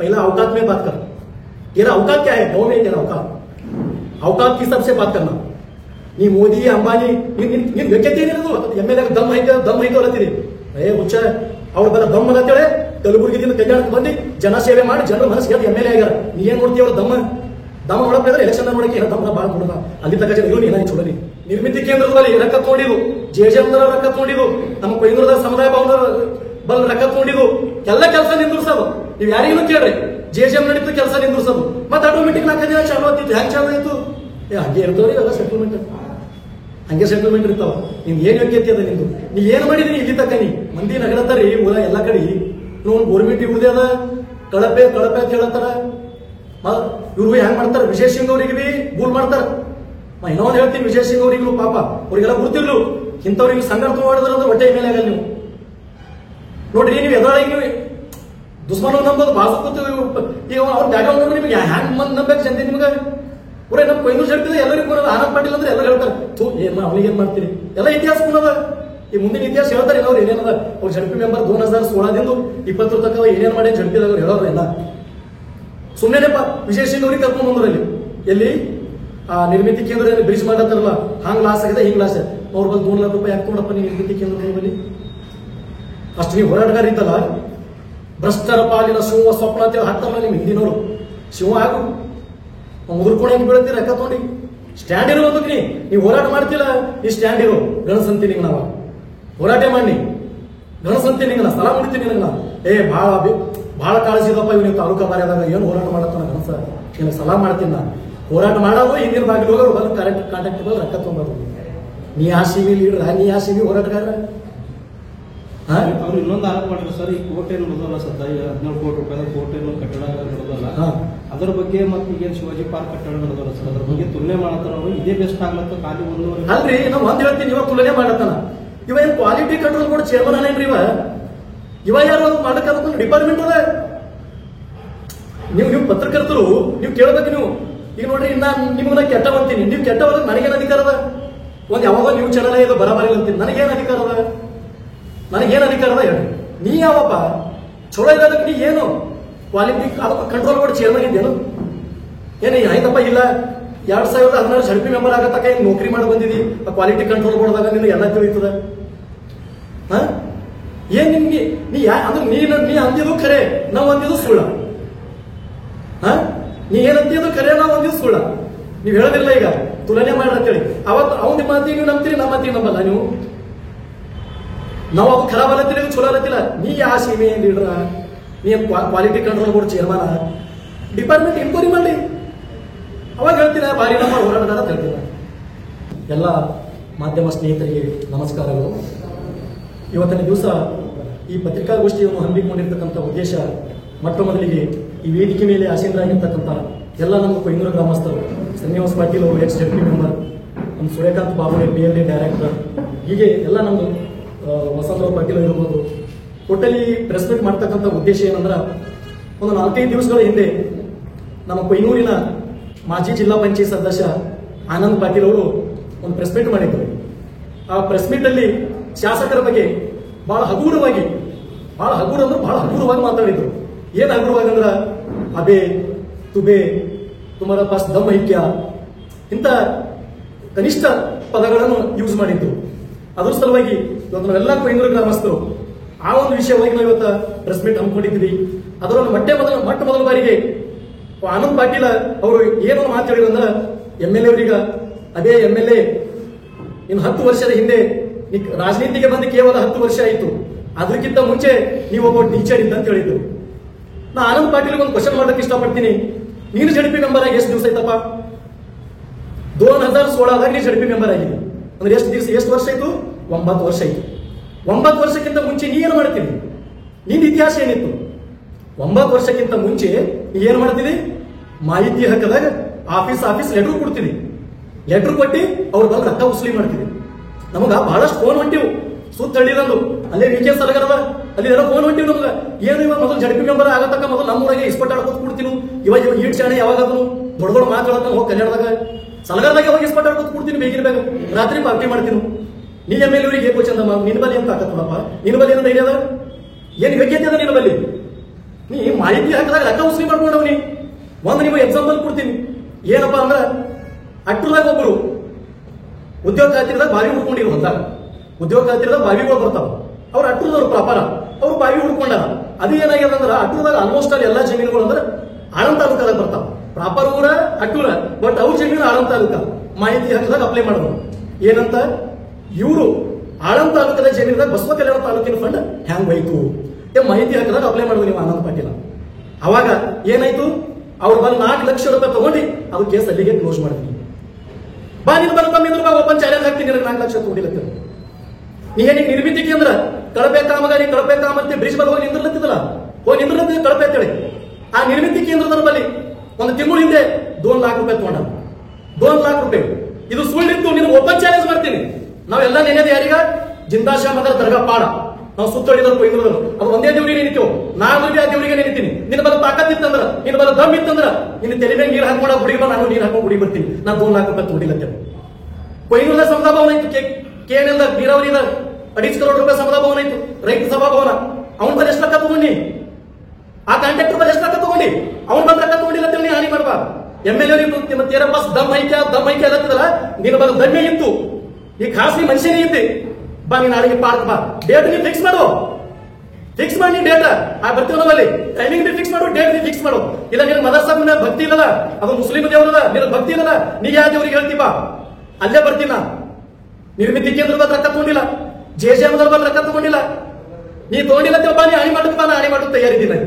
पहला औकात में बात कर। तेरा औकात क्या है? गाँव में तेरा औकात, औकात किस सबसे बात करना? ನೀ ಮೋದಿ ಅಂಬಾನಿ ನೀನ್ ಬೇಕೇನಿರೋದು MLA ದಮ್ ಐತೋ ಅಲ್ಲತ್ತೀರಿ. ಹುಚ್ಚ ಅವ್ರ ಬರ ದಮ್ ಅನ್ನತ್ತೇಳೆ ಕಲಬುರಗಿದಿಂದ ಕಲ್ಯಾಣಕ್ಕೆ ಬಂದು ಜನ ಸೇವೆ ಮಾಡಿ ಜನರ ಮನಸ್ಸು ಗೆದ್ದು MLA ಆಗ್ಯಾರ. ನೀ ಏನ್ ನೋಡ್ತೀವಿ ಅವ್ರ ದಮ್ಮ ಒಳಗೆ ಎಲೆಕ್ಷನ್ ನೋಡಕ್ಕೆ ಏನೋ ದಮ್ಮ ಬಾಳ ನೋಡ ಅಲ್ಲಿ ತಕ್ಕ ಜನ ಏನಾಗಿ ಚೋಡನಿ ನಿರ್ಮಿತಿ ಕೇಂದ್ರದಲ್ಲಿ ರೊಕ್ಕ ತಗೊಂಡಿದ್ದು, JJM ರೊಕ್ಕ ತಗೊಂಡಿದ್ದು, ನಮ್ಮ ಕೊಯ್ನೂರದ ಸಮುದಾಯ ಭವನ ಬಲ್ ರೊಕ್ಕ ತಗೊಂಡಿದ್ದು, ಎಲ್ಲ ಕೆಲಸ ನಿಂದಿರ್ಸೋದು. ನೀವು ಯಾರಿಗೂ ಕೇಳ್ರಿ JJM ನಡೀತು ಕೆಲಸ ನಿಂದಿರ್ಸೋದು. ಮತ್ತೆ ಆಟೋಮೆಟಿಕ್ 4 ದಿನ ಚಾಲು ಆಗ್ತಿತ್ತು. ಹೆಂಗ್ ಚಾಲು ಆಯ್ತು? ಹಂಗೆ ಇರ್ತಾವ್ರಿ ಎಲ್ಲ ಸೆಟಲ್ಮೆಂಟ್, ಹಂಗೆ ಸೆಟಲ್ಮೆಂಟ್ ಇರ್ತಾವ. ನಿನ್ ಏನ್ ಯೋಗ್ಯತೆ ಅದ ನಿಂದು? ನೀ ಏನ್ ಮಾಡಿದ್ರಿ ಇಲ್ಲಿ ತಕ್ಕ? ನೀ ಮಂದಿ ನಗರತ್ತಾರಿ ಊರ ಎಲ್ಲಾ ಕಡೆ ನೋಡ್ ಗೋರ್ಮೆಂಟ್ ಇವ್ರದೇ ಅದ ಕಳಪೆ ಅಂತ ಹೇಳತ್ತಾರ. ಇವ್ರು ಹೆಂಗ್ ಮಾಡ್ತಾರ? ವಿಜಯ್ ಸಿಂಗ್ ಅವ್ರಿಗೆ ಬಿ ಗೂಲ್ ಮಾಡ್ತಾರ. ಇನ್ನೊಂದು ಹೇಳ್ತೀನಿ, ವಿಜಯ್ ಸಿಂಗ್ ಅವ್ರಿಗೂ ಪಾಪ ಅವ್ರಿಗೆಲ್ಲ ಗುರ್ತಿರ್ಲು ಇಂಥವ್ರಿಗೆ ಸಂಘಟನೆ ಮಾಡಿದ್ರ ಅಂದ್ರೆ ಹೊಟ್ಟೆ ಮೇಲೆ ಆಗಲ್ಲ. ನೀವು ನೋಡ್ರಿ, ನೀವು ಎದುರಾಗಿ ನೀವು ದುಶ್ಮನ ನಂಬೋದು ಬಾಜು ಕೂತು ಈಗ ಅವ್ರ ಬ್ಯಾಗ್ರೌಂಡ್ ನಿಮ್ಗೆ ಹ್ಯಾಂಗ್ ಮಂದ್ ನಂಬೇಕು ಜನತೆ ನಿಮ್ಗೆ ಪೂರ ನಮ್ ಕೊಯ್ನೂರು ಹೇಳ್ತಿದ್ರೆ ಎಲ್ಲರಿಗೂ ಕೂಡ ಆನಂದ್ ಪಾಟೀಲ್ ಅಂದ್ರೆ ಎಲ್ಲ ಹೇಳ್ತಾರೆ. ಅವನಿಗೆ ಏನ್ ಮಾಡ್ತೀರಿ? ಎಲ್ಲ ಇತಿಹಾಸ ಕುನದ. ಈ ಮುಂದಿನ ಇತಿಹಾಸ ಹೇಳ್ತಾರೆ ಅವ್ರು ಏನೇನದ. ಅವ್ರು ಜಡ್ಪಿ ಮೆಂಬರ್ 2016 20 ತಕ್ಕ ಏನೇನ್ ಮಾಡಿ ಜಡ್ಪಿದಾಗ ಹೇಳೋರು ಎಲ್ಲ ಸುಮ್ಮನೆಪ್ಪ. ವಿಜಯ್ ಸಿಂಗ್ ಅವ್ರಿಗೆ ಕರ್ಕೊಂಡ್ ಬಂದ್ರಲ್ಲಿ ಎಲ್ಲಿ ಆ ನಿರ್ಮಿತಿ ಕೇಂದ್ರ ಬ್ರಿಡ್ಜ್ ಮಾಡತ್ತಾರಲ್ಲ, ಹಂಗ್ ಲಾಸ್ ಆಗಿದೆ ಹಿಂಗ್ ಲಾಸ್. ಅವ್ರ ಬಂದು 2 ಲಕ್ಷ ರೂಪಾಯಿ ಹಾಕೊಂಡಪ್ಪ ನೀವು ನಿರ್ಮಿತಿ ಕೇಂದ್ರ ಬಲ್ಲಿ. ಅಷ್ಟು ನೀವು ಹೋರಾಟಗಾರ ಇದ್ದಲ್ಲ, ಭ್ರಷ್ಟರ ಪಾಲಿನ ಶಿವ ಸ್ವಪ್ನ ಅಂತ ಹಾಕ್ತಾರಲ್ಲ ನಿಮ್ ಹಿಂದಿನವರು. ಶಿವ ಆಗು ಮುದುರ್ಕೊಂಡು ಹೆಂಗ್ ಬೀಳ್ತೀರ ರೊಕ್ಕ ತಗೊಂಡಿ. ಸ್ಟ್ಯಾಂಡ್ ಇರೋ ಅದಕ್ಕೆ ನೀವು ಹೋರಾಟ ಮಾಡ್ತಿಲ್ಲ. ಈ ಸ್ಟ್ಯಾಂಡ್ ಇರೋ ಗಣಸಂತಿ ನಿಂಗ ನಾವ ಹೋರಾಟ ಮಾಡಿ ಗಣಸಂತಿ ನಿಂಗ ನಾ ಸ್ಥಳ ಮುಡಿತೀನಿ ನಿನಗ. ಬಹಳ ಕಾಳಜಿ ಇದಪ್ಪ ಇವ್ ನೀವು ತಾಲೂಕಾ ಬಾರ್ಯಾದಾಗ ಏನು ಹೋರಾಟ ಮಾಡತ್ತಾನ ಗಣಸ ನಿನಗೆ ಸಲಾ ಮಾಡ್ತೀನಿ. ನಾ ಹೋರಾಟ ಮಾಡೋದು ಹಿಂದಿನ ಬಾಗಿಲು ಹೋಗೋರು ಬಂದು ಕಾಂಟ್ಯಾಕ್ಟ್ ಬಂದು ರೊಕ್ಕ ತಗೊಂಡು ನೀ ಆ ಸಿವಿ ಲೀಡರ್, ನೀ ಆ ಸಿವಿ ಹೋರಾಟಗಾರ. ಅವ್ರು ಇನ್ನೊಂದು ಆರೋಪ ಮಾಡಿದ್ರು ಸರ್, ಈ ಕೋರ್ಟ್ ಏನು ನಡೆದಲ್ಲ ಸರ್, 17 ಕೋಟಿ ರೂಪಾಯಿ ಕೋರ್ಟ್ ಏನು ಕಟ್ಟಡ ನಡೆದಲ್ಲ, ಅದರ ಬಗ್ಗೆ ಮತ್ತೆ ಈಗೇನು ಶಿವಾಜಿ ಪಾರ್ಕ್ ಕಟ್ಟಡ ನಡೆದಲ್ಲ ಸರ್, ಅದ್ರ ಬಗ್ಗೆ ತುಲನೆ ಮಾಡತ್ತಾರ. ಅವರು ಇದೇ ಬೆಸ್ಟ್ ಆಗ್ಲತ್ತ ಖಾಲಿ 1 ಅಲ್ರಿ. ನಾವು ಒಂದ್ ಹೇಳ್ತೀನಿ, ಇವಾಗ ತುಲನೆ ಮಾಡತ್ತಾನ. ಇವ ಏನ್ ಕ್ವಾಲಿಟಿ ಕಂಟ್ರೋಲ್ ಬೋರ್ಡ್ ಚೇರ್ಮನ್ ಅನೇನ್ರಿ ಇವ ಯಾರು ಮಾಡಕ್ ಅದಕ್ಕೊಂದು ಡಿಪಾರ್ಟ್ಮೆಂಟ್ ಅದ. ನೀವು ಪತ್ರಕರ್ತರು ನೀವು ಕೇಳಬೇಕು. ನೀವು ಈಗ ನೋಡ್ರಿ, ನಿಮ್ಗೆ ಕೆಟ್ಟ ಬರ್ತೀನಿ, ನೀವು ಕೆಟ್ಟ ಹೋದಾಗ ನನಗೇನು ಅಧಿಕಾರ ಅದ? ಒಂದ್ ಯಾವಾಗ ನೀವು ಚಾನಲ್ ಇದು ಬರಬಾರಿಲ್ಲ ಅಂತೀನಿ, ನನಗೇನು ಅಧಿಕಾರ ಅದ? ನನಗೇನು ಅಧಿಕಾರ ಅದ ಹೇಳಿ? ನೀ ಯಾವಪ್ಪ ಚಲೋ ಇರೋದಕ್ಕೆ ನೀ ಏನು ಕ್ವಾಲಿಟಿ ಕಂಟ್ರೋಲ್ ಬೋರ್ಡ್ ಚೇರ್ಮನ್ ಇದ್ದೇನು? ಏನು ಆಯ್ತಪ್ಪ ಇಲ್ಲ 2016 ಜಡ್ಪಿ ಮೆಂಬರ್ ಆಗತ್ತಕ್ಕ ಏನ್ ನೌಕರಿ ಮಾಡಿ ಬಂದಿದಿ ಕ್ವಾಲಿಟಿ ಕಂಟ್ರೋಲ್ ಬೋರ್ಡ್ದಾಗ ನಿನಗೆ ಎಲ್ಲ ತಿಳಿತದ? ಏನ್ ನಿಮ್ಗೆ ನೀ ಅಂದ್ರೆ ನೀ ಅಂದಿದ್ದು ಖರೆ, ನಾವು ಅಂದಿದ್ದು ಸುಳ್ಳ. ನೀ ಏನ್ ಅಂದಿದ್ದು ಖರೆ, ನಾವು ಅಂದಿದ್ದು ಸುಳ್ಳ. ನೀವ್ ಹೇಳೋದಿಲ್ಲ ಈಗ ತುಲನೆ ಮಾಡ್ರಿ. ಅವತ್ತು ಅವ್ನ ಮಾತಿಗೆ ನೀವು ನಂಬ್ತೀರಿ, ನಮ್ಮ ಮಾತಿಗೆ ನಂಬಲ್ಲ. ನೀವು ನಾವು ಅದು ಖರಾಬ್ ಅಲ್ಲತ್ತಿಲ್ಲ, ಚಲೋ ಅಲ್ಲತ್ತಿಲ್ಲ. ನೀ ಯಾವ ಸೀಮೆ ಲೀಡರ? ನೀ quality control board chairman, department enquiry ಮಾಡಿ ಅವಾಗ ಹೇಳ್ತೀರ ಭಾರಿ ನಮ್ಮ ಹೋರಾಟಗಾರ ಅಂತ ಹೇಳ್ತೀರ. ಎಲ್ಲ ಮಾಧ್ಯಮ ಸ್ನೇಹಿತರಿಗೆ ನಮಸ್ಕಾರಗಳು. ಇವತ್ತಿನ ದಿವಸ ಈ ಪತ್ರಿಕಾಗೋಷ್ಠಿಯನ್ನು ಹಮ್ಮಿಕೊಂಡಿರ್ತಕ್ಕಂಥ ಉದ್ದೇಶ, ಮೊಟ್ಟ ಮೊದಲಿಗೆ ಈ ವೇದಿಕೆ ಮೇಲೆ ಆಸೀನರಾಗಿರ್ತಕ್ಕಂಥ ಎಲ್ಲ ನಮ್ಮ ಕೊಯ್ನೂರು ಗ್ರಾಮಸ್ಥರು, ಶ್ರೀನಿವಾಸ್ ಪಾಟೀಲ್ ಅವರು ಎಕ್ಸ್-ಜಡ್ಪಿ ಮೆಂಬರ್, ನಮ್ಮ ಸೂರ್ಯಕಾಂತ್ ಬಾಬುಳೆ PLA ಡೈರೆಕ್ಟರ್, ಹೀಗೆ ಎಲ್ಲ ನಮ್ದು ವಸಂತರಾವ್ ಪಾಟೀಲ್ ಇರ್ಬೋದು. ಒಟ್ಟಲ್ಲಿ ಪ್ರೆಸ್ ಮೀಟ್ ಮಾಡ್ತಕ್ಕಂಥ ಉದ್ದೇಶ ಏನಂದ್ರೆ, ಒಂದು 4-5 ದಿವಸಗಳ ಹಿಂದೆ ನಮ್ಮ ಕೊಯ್ನೂರಿನ ಮಾಜಿ ಜಿಲ್ಲಾ ಪಂಚಾಯತ್ ಸದಸ್ಯ ಆನಂದ್ ಪಾಟೀಲ್ ಅವರು ಒಂದು ಪ್ರೆಸ್ ಮೀಟ್ ಮಾಡಿದ್ರು. ಆ ಪ್ರೆಸ್ ಮೀಟ್ ಅಲ್ಲಿ ಶಾಸಕರ ಬಗ್ಗೆ ಬಹಳ ಹಗುರವಾಗಿ ಮಾತಾಡಿದ್ರು. ಏನ್ ಹಗುರವಾಗಿ ಅಂದ್ರ, ಅಬೆ ತುಬೆ ತುಮರ ಪಾಸ್ ದಮ್ ಐಕ್ಯ ಇಂಥ ಕನಿಷ್ಠ ಪದಗಳನ್ನು ಯೂಸ್ ಮಾಡಿದ್ರು. ಅದ್ರ ಸಲುವಾಗಿ ಇವತ್ತು ನಾವೆಲ್ಲ ಕೊಯ್ನೂರು ಗ್ರಾಮಸ್ಥರು ಆ ಒಂದು ವಿಷಯವಾಗಿ ನಾವು ಇವತ್ತು ಪ್ರೆಸ್ ಮೀಟ್ ಹಮ್ಮಿಕೊಂಡಿದ್ವಿ. ಅದರಲ್ಲೂ ಮೊಟ್ಟ ಮೊದಲ ಬಾರಿಗೆ ಆನಂದ್ ಪಾಟೀಲ್ ಅವರು ಏನೋ ಮಾತಾಡಿದ್ರು ಅಂದ್ರೆ, MLA ಅವರೀಗ ಅದೇ MLA ಇನ್ನು 10 ವರ್ಷದ ಹಿಂದೆ ರಾಜನೀತಿಗೆ ಬಂದು ಕೇವಲ 10 ವರ್ಷ ಆಯಿತು, ಅದಕ್ಕಿಂತ ಮುಂಚೆ ನೀವೊಬ್ಬ ಟೀಚರ್ ಇದ್ದ ಅಂತ ಹೇಳಿದ್ರು. ನಾ ಆನಂದ್ ಪಾಟೀಲ್ ಒಂದು ಕ್ವಶನ್ ಮಾಡಕ್ಕೆ ಇಷ್ಟಪಡ್ತೀನಿ. ನೀನು ಜಡ್ಪಿ ಮೆಂಬರ್ ಆಗಿ ಎಷ್ಟು ದಿವಸ ಆಯ್ತಪ್ಪ? 2016ದಾಗ ನೀನು ಜಡ್ಪಿ ಮೆಂಬರ್ ಆಗಿದೆ ಅಂದ್ರೆ ಎಷ್ಟು ವರ್ಷ ಆಯ್ತು? 9 ವರ್ಷ ಆಯ್ತು. 9 ವರ್ಷಕ್ಕಿಂತ ಮುಂಚೆ ನೀ ಏನು ಮಾಡ್ತೀನಿ? ನಿನ್ನ ಇತಿಹಾಸ ಏನಿತ್ತು? 9 ವರ್ಷಕ್ಕಿಂತ ಮುಂಚೆ ನೀ ಏನ್ ಮಾಡ್ತೀವಿ? ಮಾಹಿತಿ ಹಕ್ಕದಾಗ ಆಫೀಸ್ ಲೆಟರ್ ಕೊಡ್ತೀವಿ. ಲೆಟರ್ ಕೊಟ್ಟು ಅವ್ರು ಬಂದು ರೊಕ್ಕ ವಸೂಲಿ ಮಾಡ್ತೀವಿ. ನಮಗ ಬಹಳಷ್ಟು ಫೋನ್ ಹೊಂಟಿವು, ಸುತ್ತ ಹಳ್ಳಿದಂದು ಅಲ್ಲೇ VK ಸಲಗರದ ಅಲ್ಲಿ ಎಲ್ಲ ಫೋನ್ ಹೊಂಟಿವಿ. ನಮಗ ಏನು ಇವಾಗ ಮೊದಲು ಜಡ್ಪಿ ಮೆಂಬರ್ ಆಗತಕ್ಕ ಮೊದಲು ನಮ್ಮೂರಾಗೆ ಇಸ್ಪಟ್ ಆಡ್ಕೊತ ಕೊಡ್ತೀನಿ. ಇವಾಗ ಈಟ್ ಶಾಣೆ ಯಾವಾಗಾದ್ರು ದೊಡ್ಡ ಮಾತಾಡತ್ತ ಹೋಗಿ ಕನ್ನಡದಾಗ ಸಲಗರದಾಗ ಹೋಗಿ ಇಸ್ಪಟ್ ಆಡ್ಕೊತ ಕೊಡ್ತೀನಿ. ಬೇಗಿನ ಬೇಗ ರಾತ್ರಿ ಪಾರ್ಟಿ ಮಾಡ್ತೀನಿ. ನೀ MLA ಅವರಿಗೆ ಏಕೋ ಚಂದ ನಿನ್ನ ಬಲ್ಲಿ ಅಂತ ಹಾಕತ್ತಪ್ಪ. ನಿನ್ನ ಬಲ್ಲಿ ಏನೋ ಧೈರ್ಯ ಅದ? ಏನ್ ಯೋಗ್ಯತೆ ಅದ ನಿನ್ನ ಬಲ್ಲಿ? ನೀ ಮಾಹಿತಿ ಹಾಕಿದಾಗ ರೊಕ್ಕ ಉಸ್ರಿ ಮಾಡ್ಕೊಂಡವ್ನಿ. ಒಂದು ನಿಮಗೆ ಎಕ್ಸಾಂಪಲ್ ಕೊಡ್ತೀನಿ. ಏನಪ್ಪಾ ಅಂದ್ರ ಅಟ್ರದಾಗ ಒಬ್ಬರು ಉದ್ಯೋಗ ಖಾತ್ರಿದಾಗ ಬಾವಿ ಹುಡ್ಕೊಂಡಿರು ಹೊಲ್ದಾಗ. ಉದ್ಯೋಗ ಖಾತ್ರಿದಾಗ ಬಾವಿಗಳು ಬರ್ತಾವ. ಅವ್ರು ಅಟ್ರದವ್ರು ಪ್ರಾಪರ ಅವ್ರು ಬಾವಿ ಹುಡ್ಕೊಂಡಾರ. ಅದು ಏನಾಗ್ಯದ ಅಂದ್ರ ಅಟ್ರದಾಗ ಆಲ್ಮೋಸ್ಟ್ ಅಲ್ಲಿ ಎಲ್ಲಾ ಜಮೀನುಗಳು ಅಂದ್ರೆ ಆಳಂದ ತಾಲೂಕದಾಗ ಬರ್ತಾವ. ಪ್ರಾಪರ್ ಊರ ಅಟ್ಟೂರ, ಬಟ್ ಅವ್ರ ಜಮೀನು ಆಳಂದ ತಾಲೂಕ. ಮಾಹಿತಿ ಹಾಕಿದಾಗ ಅಪ್ಲೈ ಮಾಡೋದು ಏನಂತ, ಇವರು ಆಳಂದ ತಾಲೂಕದ ಜಮೀನದಾಗ ಬಸವ ಕಲ್ಯಾಣ ತಾಲೂಕಿನ ಫಂಡ್ ಹ್ಯಾಂಗ್ ಹೋಯ್ತು ಮಾಹಿತಿ ಹಾಕಿದಾಗ ಅಪ್ಲೈ ಮಾಡೋದು ನೀವು ಆನಂದ್ ಪಾಟೀಲ. ಅವಾಗ ಏನಾಯ್ತು, ಅವ್ರು ಬಂದು 4 ಲಕ್ಷ ರೂಪಾಯಿ ತಗೊಂಡು ಅದು ಕೇಸ್ ಅಲ್ಲಿಗೆ ಕ್ಲೋಸ್ ಮಾಡಿದ್ವಿ. ಬಾ ನೀನು ಬಂದ್ಬಿದ್ರು ಬಾ ಓಪನ್ ಚಾಲೆಂಜ್ ಹಾಕ್ತೀನಿ, 4 ಲಕ್ಷ ತಗೊಂಡಿಲ್ಲ. ನೀ ಏನಿಗೆ ನಿರ್ಮಿತಿಕೆ ಅಂದ್ರ ಕಳಪೆ ಕಾಮಗಾರಿ ಕಳಪೆ ಕಾಮಂತೆ ಬ್ರಿಡ್ಜ್ ಬಲ್ ಹೋಗಿ ನಿಂದಿರ್ಲತ್ತಿದ್ದಲ್ಲ, ಹೋಗಿ ನಿಂದಿರ್ಲತ್ತಿದ್ದ ಕಳಪೆ ಅಂತೇಳಿ. ಆ ನಿರ್ಮಿತಿ ಕೇಂದ್ರದ ಬಳಿ ಒಂದು ತಿಂಗಳು ಹಿಂದೆ 2 लाख ರೂಪಾಯಿ ತಗೊಂಡ. 2 लाख ರೂಪಾಯಿ ಇದು ಸುಳ್ಳಿತ್ತು. ನೀನು ಓಪನ್ ಚಾಲೆಂಜ್ ಮಾಡ್ತೀನಿ. ನಾವೆಲ್ಲ ನೆನೆದ ಯಾರಿಗ ಜಿಂದಾಶಾ ಮದರ್ ದರ್ಗಾ ಪಾಡ ನಾವು ಸುತ್ತೊಡಿದ್ರು ಕೊಯ್ದ್ರು. ಅದು ಒಂದೇ ದೇವರಿಗೆ ನೆನಿತೀವಿ. ನಾನು ಆ ದೇವರಿಗೆ ನೆನಿತೀನಿ. ನಿನ್ನ ಬಲ ತಾಕತ್ತಿತ್ತಂದ್ರ, ನಿನ್ನ ಬಲ ದಮ್ ಇತ್ತಂದ್ರ ನಿನ್ನ ತಲೆ ಮೇಲೆ ನೀರು ಹಾಕೊಂಡು ಹುಡುಗಿ ಬಾ, ನಾನು ನೀರು ಹಾಕೊಂಡು ಹುಡುಗಿ ಬರ್ತೀನಿ. ನಾನು 2 लाख ರೂಪಾಯಿ ತಗೊಂಡಿಲ್ಲತ್ತೇವೆ. ಕೊಯ್ನೂರ ಸಮುದಾಯ ಭವನ ಇತ್ತು, ಕೇನಿಂದ ನೀರಾವರಿಯಿಂದ 2.5 ಕರೋಡ್ ರೂಪಾಯಿ ಸಮುದಾಯ ಭವನ ಇತ್ತು, ರೈತ ಸಭಾಭವನ. ಅವನ ಬಲ್ಲಿ ಎಷ್ಟು ಲಕ್ಕ ತಗೊಂಡಿ, ಆ ಕಾಂಟ್ರಾಕ್ಟರ್ ಬಲ್ಲಿ ಎಷ್ಟು ಲಕ್ಕ ತಗೊಂಡಿ, ಅವ್ನ ಬಂದ ಲಕ್ಕ ತಗೊಂಡಿಲ್ಲ ಅಂತ ಹಾನಿ ಮಾಡ್ಬಾ. MLA ನಿಮ್ಮ ತೇರಪ್ಪ ದಮ್ ಐಕ್ಯ ಅದತ್ತದಲ್ಲ, ನಿನ್ನ ಬಲ ದಮ್ಮೆ ಇತ್ತು. ಈ ಖಾಸಗಿ ಮನುಷ್ಯನೇ ಇದ್ದೆ. ಬಾ ನೀನು ನಾಳೆಗೆ ಪಾರ್ಕ್ ಬಾ, ಡೇಟ್ ನೀನು ಫಿಕ್ಸ್ ಮಾಡು. ಫಿಕ್ಸ್ ಮಾಡಿ ನೀನು ಡೇಟ್ ಬರ್ತೀವಿ ನಾವಲ್ಲಿ, ಟೈಮಿಂಗ್ ಫಿಕ್ಸ್ ಮಾಡು, ಡೇಟ್ ಫಿಕ್ಸ್ ಮಾಡು. ಇಲ್ಲ ನಿನ್ನ ಮದರ್ಸಾ ಭಕ್ತಿ ಇಲ್ಲದ, ಅದು ಮುಸ್ಲಿಂ ದೇವರದ, ನಿನ್ನ ಭಕ್ತಿ ಇಲ್ಲದ, ನೀ ಯಾವ ದೇವರಿಗೆ ಹೇಳ್ತೀವಿ ಬಾ, ಅಲ್ಲೇ ಬರ್ತೀನಿ ನಾ. ನಿರ್ಮಿತಿ ಕೇಂದ್ರದ ಬಂದು ರೊಕ್ಕ ತಗೊಂಡಿಲ್ಲ, JJM ಬಂದು ರೊಕ್ಕ ತಗೊಂಡಿಲ್ಲ, ನೀ ತಗೊಂಡಿಲ್ಲ ಬಾ, ನೀ ಹಾನಿ ಮಾಡುತ್ತೆ ಬಾ, ನಾ ಹಾನಿ ಮಾಡೋದು ತಯಾರಿದ್ದೀನಿ.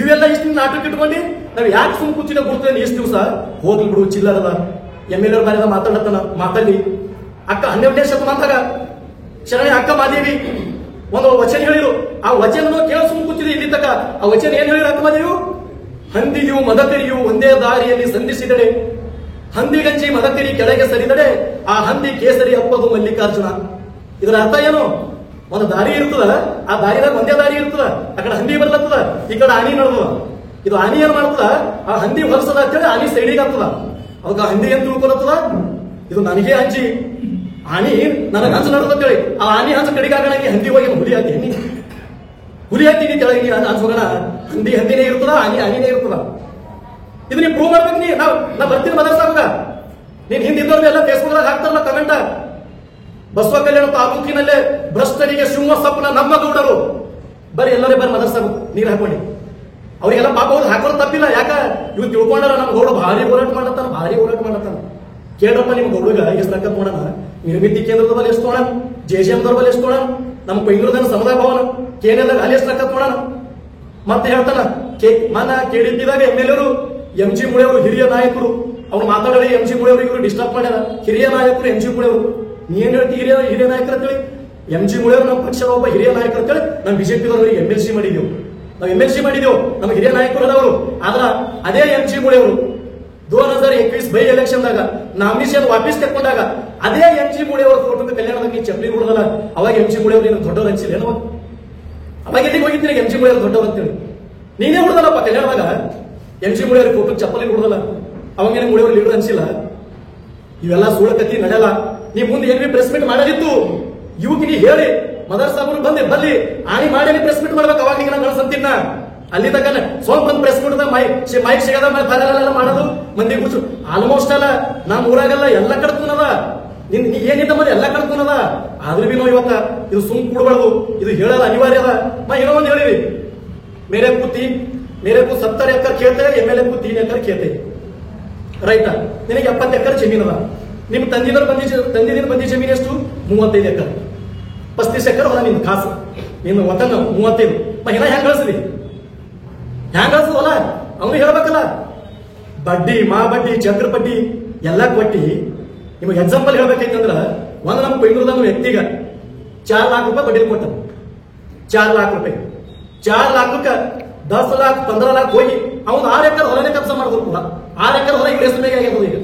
ಇವೆಲ್ಲ ಇಷ್ಟು ನಾಟಕ ಇಟ್ಕೊಂಡು ನಾವು ಯಾಕೆ ಸುಮ್ ಕೂತಿನ ಗುರ್ತೇನೆ ಇಷ್ಟು ದಿವಸ ಹೋಗ್ಲಿ ಬಿಡು, ಚಿಲ್ಲರದ MLA ಬಾರಿದ ಮಾತಾಡತ್ತನ ಮಾತಾಡಿ. ಅಕ್ಕ 12ನೇ ಶತಮಾನದಾಗ ಶರಣೆ ಅಕ್ಕ ಮಾದೇವಿ ಒಂದು ವಚನ ಹೇಳಿರು. ಆ ವಚನ ಕೇಳ ಸುಮ್ ಕೂತಿದೆ ಇಲ್ಲಿ ತಕ. ಆ ವಚನ ಏನ್ ಹೇಳಿರು ಅಕ್ಕ ಮಾದೇವಿ? ಹಂದಿಯು ಮದಕರಿಯು ಒಂದೇ ದಾರಿಯಲ್ಲಿ ಸಂಧಿಸಿದಡೆ, ಹಂದಿಗಂಜಿ ಮದಕರಿ ಕೆಳಗೆ ಸರಿದಡೆ, ಆ ಹಂದಿ ಕೇಸರಿ ಅಪ್ಪದು ಮಲ್ಲಿಕಾರ್ಜುನ. ಇದರ ಅರ್ಥ ಏನು? ಒಂದು ದಾರಿ ಇರ್ತದ, ಆ ದಾರಿದಾಗ ಒಂದೇ ದಾರಿ ಇರ್ತದ. ಆ ಕಡೆ ಹಂದಿ ಬರ್ಲತ್ತದ, ಈ ಕಡೆ ಆನಿ ನಡ್ದದ. ಇದು ಆನಿ ಏನ್ ಮಾಡ್ತದ, ಆ ಹಂದಿ ಹೊಲಸದ ಅಂತೇಳಿ ಆನಿ ಸೈಡಿಗೆ ಆಗ್ತದ. ಅವಾಗ ಹಂದಿ ಏನ್ ತಿಳ್ಕೊಳತ್ತದ, ಇದು ನನಗೆ ಹಂಚಿ ಆನಿ ನನಗೆ ಹಂಚು ನಡ್ದಂತೇಳಿ ಆ ಆನಿ ಹಂಚು ಕಡಿಗೆ ಆಗೋಣ, ಹಂದಿ ಹೋಗಿ ಹುಲಿ ಹಾಕಿ ಹುಲಿ ಹಾಕ್ತೀನಿ ಕೆಳಗೆ ಹಂಚು ಹೋಗೋಣ. ಹಂದಿನೇ ಇರ್ತದ, ಆನಿನೇ ಇರ್ತದ. ಇದು ನೀವು ಪ್ರೂವ್ ಮಾಡ್ಬೇಕು. ನಾ ಬರ್ತೀನಿ ಮದರ್ಸಾಗ. ನೀನ್ ಹಿಂದಿದ್ದವ್ರು ಎಲ್ಲ ಫೇಸ್ಬುಕ್ ದಾಗ ಹಾಕ್ತಾರಲ್ಲ ಕಮೆಂಟ್, ಬಸವ ಕಲ್ಯಾಣ ತಾಲೂಕಿನಲ್ಲೇ ಭ್ರಷ್ಟರಿಗೆ ಸಿಂಹ ಸ್ವಪ್ನ ನಮ್ಮ ಗೌಡರು. ಬರೀ ಎಲ್ಲರೇ ಬರೀ ಮದರ್ಸಾಗ ನೀರು ಹಾಕೊಳ್ಳಿ. ಅವ್ರಿಗೆಲ್ಲ ಪಾಪ ಅವ್ರು ಹಾಕೋದು ತಪ್ಪಿಲ್ಲ. ಯಾಕ ಇವ್ ತಿಳ್ಕೊಂಡಾರ ನಮ್ಮ ಗೌಡ ಭಾರಿ ಹೋರಾಟ ಮಾಡತ್ತಾನ. ಕೇಳ್ರಪ್ಪ ನಿಮ್ಮ ಗೌಡಗ ಎಷ್ಟು ರೊಕ್ಕ ತಗೋಣ, ನಿರ್ಮಿತಿ ಕೇಂದ್ರದ ಬಲ್ಲಿ ಎಷ್ಟು ತಗೋಣ, JJM ಬಲ್ಲಿ ಎಷ್ಟು ತಗೋಣ, ನಮ್ಮ ಕೊಯ್ನೂರದನ್ನ ಸಮುದಾಯ ಭವನ ಕೇಂದ್ರದಾಗ ಅಲ್ಲಿ ಎಷ್ಟು ರೊಕ್ಕ ತಗೋಣ. ಮತ್ತೆ ಹೇಳ್ತಾನ ಕೇಳಿದ್ದಾಗ MLA MG ಮುಳೆ ಅವರು ಹಿರಿಯ ನಾಯಕರು, ಅವ್ರು ಮಾತಾಡಲಿ MG ಮುಳೆ ಅವರು ಇವರು ಡಿಸ್ಟರ್ಬ್ ಮಾಡ್ಯಾರ. ಹಿರಿಯ ನಾಯಕರು MG ಮುಳೆ ಅವರು. ನೀನ್ ಹೇಳ್ತಿ ಹಿರಿಯ ನಾಯಕರು ಅಂತೇಳಿ? MG ಮುಳೆ ಅವರು ನಮ್ಮ ಪಕ್ಷದ ಒಬ್ಬ ಹಿರಿಯ ನಾಯಕರು ಅಂತೇಳಿ ನಮ್ಮ ಬಿಜೆಪಿದವರಿಗೆ MLC ಮಾಡಿದೆವು. ನಾವು MLC ಮಾಡಿದೆವು, ನಮ್ಮ ಹಿರಿಯ ನಾಯಕರು ಅವರು. ಆದ್ರ ಅದೇ MG ಮುಳೆ ಅವರು 2021 ಬೈ ಎಲೆಕ್ಷನ್ದಾಗ ನಾಮಿನೇಷನ್ ವಾಪಸ್ ತೆಕ್ಕೊಂಡಾಗ ಅದೇ MG ಮುಳೆ ಅವರ ಫೋಟೋದ ಕಲ್ಯಾಣದಾಗ ಚಪ್ಪಲಿ ಹುಡುದಲ್ಲ. ಅವಾಗ MG ಮುಳೆ ಅವರು ದೊಡ್ಡವ್ರು ಹಂಚಿಲ್ಲ ಏನೋ. ಅವಾಗ ಎಲ್ಲಿಗೆ ಹೋಗಿದ್ದೀನಿ MG ಮುಳೆ ಅವರು ದೊಡ್ಡವ್ರು ಅಂತೇಳಿ? ನೀನೇ ಹುಡುದಲ್ಲಪ್ಪ ಕಲ್ಯಾಣದಾಗ. MG ಮುಳೆ ಅವ್ರಿಗೆ ಫೋಟೋ ಚಪ್ಪಲಿ ಹುಡುದಲ್ಲ, ಅವಾಗೇನೆ ಮುಳೆ ಅವರು ಲೀಡರ್ ಅನ್ಸಿಲ್ಲ. ಇವೆಲ್ಲ ಸುಳ್ಳಕತ್ತಿ ನಡೆಯಲ್ಲ. ನೀ ಮುಂದೆ ಏನ್ ಪ್ರೆಸ್ ಮೀಟ್ ಮಾಡೋದಿತ್ತು ಇವಕ್ಕೆ ನೀ ಹೇಳಿ ಮದರ್ಸಾಬರು ಬಲ್ಲಿ ಆಣಿ ಮಾಡಿ ಪ್ರೆಸ್ ಮೀಟ್ ಮಾಡ್ಬೇಕು. ಅವಾಗ ಈಗ ನಾನು ಕಳ್ಸಂತೀನ ಅಲ್ಲಿ ತಕ್ಕ ಸ್ವಲ್ಪ ಬಂದು ಪ್ರೆಸ್ ಮೀಟ್ ಮೈಕ್ ಸಿಗದ ಬರಲ್ಲ ಮಾಡೋದು ಮಂದಿ ಕೂಸು. ಆಲ್ಮೋಸ್ಟ್ ಅಲ್ಲ ನಮ್ಮ ಊರಾಗೆಲ್ಲ ಎಲ್ಲ ಕಡ್ತನದ, ನೀನ್ ಏನಿದ್ದ ಮತ್ತೆ ಎಲ್ಲ ಕಡ್ತನದ. ಆದ್ರೂ ಬಿ ನಾವು ಇವತ್ತ ಇದು ಸುಮ್ ಕೂಡಬಾರ್ದು, ಇದು ಹೇಳೋದು ಅನಿವಾರ್ಯ ಅದ. ಏನೋ ಒಂದು ಹೇಳಿವಿ, ಮೇರೆ ಕೂ 70 ಎಕರೆ ಕೇಳ್ತೇವೆ, MLA ಕೂ 3 ಎಕರೆ ಕೇಳ್ತೇವೆ. ರೈತ ನಿನಗೆ 70 ಎಕರೆ ಜಮೀನು ಅದ. ನಿಮ್ ತಂದಿನ ಬಂದಿ ಜಮೀನು ಎಷ್ಟು? 35 ಎಕರೆ. 35 ಎಕರೆ ಹೊಲ ನಿನ್ ಖಾಸು, ನಿನ್ನ ವತನ 35. ಹೆಂಗ ಕಳಿಸಿದಿ? ಹ್ಯಾಂಗ ಕಳಿಸೋಲ್ಲ ಅವ್ನು ಹೇಳ್ಬೇಕಲ್ಲ. ಬಡ್ಡಿ ಬಡ್ಡಿ ಚಕ್ರ ಬಡ್ಡಿ ಎಲ್ಲ ಕೊಟ್ಟಿ. ನಿಮಗೆ ಎಕ್ಸಾಂಪಲ್ ಹೇಳ್ಬೇಕೈತಂದ್ರ ಒಂದು ನಮ್ಮ ಕೊಯ್ನೂರದ ವ್ಯಕ್ತಿಗ 4 लाख ರೂಪಾಯಿ ಬಡ್ಡಿ ಕೊಟ್ಟ. 4 लाख ರೂಪಾಯಿ. 4 लाखಕ್ಕೆ 10 लाख 15 लाख ಹೋಗಿ ಅವ್ನು 6 ಎಕರೆ ಹೊಲನೇ ಕಬ್ಸ ಮಾಡ್ಬೇಕು. 6 ಎಕರೆ ಹೊಲ ಈಗ ಹೆಸರಿಗೆ ಆಗ್ಯದ. ಈಗ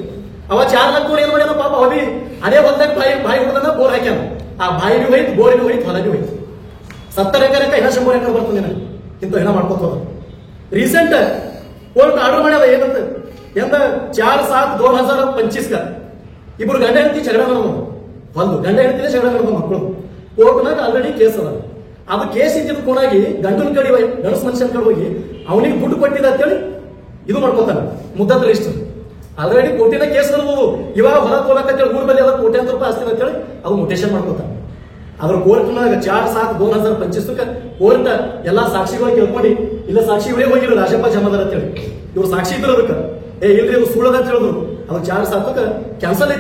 ಅವ 4 लाख ಏನ್ ಮಾಡ್ಯಾನ ಪಾಪ, ಅವಿ ಅದೇ ಹೊಲದಾಗ ಬಾಯಿ ಹೊಡೆದ ಬೋರ್ ಹಾಕ್ಯಾನ. ಆ ಬಾಯಿ ಭೀ ಹೋಯ್ತು, ಬೋರ್ ಭೀ ಹೋಯ್ತು, ಹೊಲ ಭೀ ಹೋಯ್ತು. 70 ಎಕರೆ ಇನ್ನ 100 ಎಕರೆ ಬರ್ತದೆ. ಇಂತ ಏನ ಮಾಡ್ಕೋತ ರೀಸೆಂಟ್ ಕೋರ್ಟ್ ಆರ್ಡರ್ ಮಾಡ್ಯಾವ. ಏನಂತ 4/7/2025 ಇಬ್ರು ಗಂಡ ಹೆಂಡತಿ ಜಗಳ ಮಾಡೋದು. ಒಂದು ಗಂಡ ಹೆಂಡತಿನೇ ಜಗಳ ಮಾಡೋದು ಮಕ್ಕಳು. ಕೋರ್ಟ್ನಾಗ ಆಲ್ರೆಡಿ ಕೇಸ್ ಅದ. ಅದು ಕೇಸ್ ಇದ್ದಿದ್ದು ಕೂಡಾಗಿ ಗಂಡನ ಕಡೆ ಗಣಸ್ ಮನುಷ್ಯನ ಕಡೆ ಹೋಗಿ ಅವನಿಗೆ ದುಡ್ಡು ಕೊಟ್ಟಿದ ಅಂತೇಳಿ ಇದು ಮಾಡ್ಕೊತಾನೆ ಮುದ್ದದ ಲಿಸ್ಟ್. ಆಲ್ರೆಡಿ ಕೋಟಿನ ಕೇಸ್ ನಡೆದು ಇವಾಗ ಹೊರ ತೋಲಕಂತೇಳಿ ಊರ್ ಬಲ್ಲಿ ಎಲ್ಲ ಕೋಟ್ಯಾಂತರ ರೂಪಾಯಿ ಆಸ್ತಿ ಅಂತೇಳಿ ಅದು ಮೊಟೇಷನ್ ಮಾಡ್ಕೊತಾನೆ. ಅದ್ರ ಕೋರ್ಟ್ನಾಗ 4/7/2025 ಕೋರ್ಟ್ ಎಲ್ಲಾ ಸಾಕ್ಷಿಗಳು ಕೇಳ್ಕೊಂಡು ಇಲ್ಲ ಸಾಕ್ಷಿಗಳೇ ಹೋಗಿರು ರಾಜಪ್ಪ ಜಮಾದಾರ್ ಅಂತೇಳಿ ಇವ್ರು ಸಾಕ್ಷಿ ಇದ್ರು ಅದಕ್ಕೆ ಇಲ್ರಿ ಇವ್ರು ಸುಳ್ಳದ ಅಂತ ಹೇಳಿದ್ರು. ಅದು 4/7 ಕ್ಯಾನ್ಸಲ್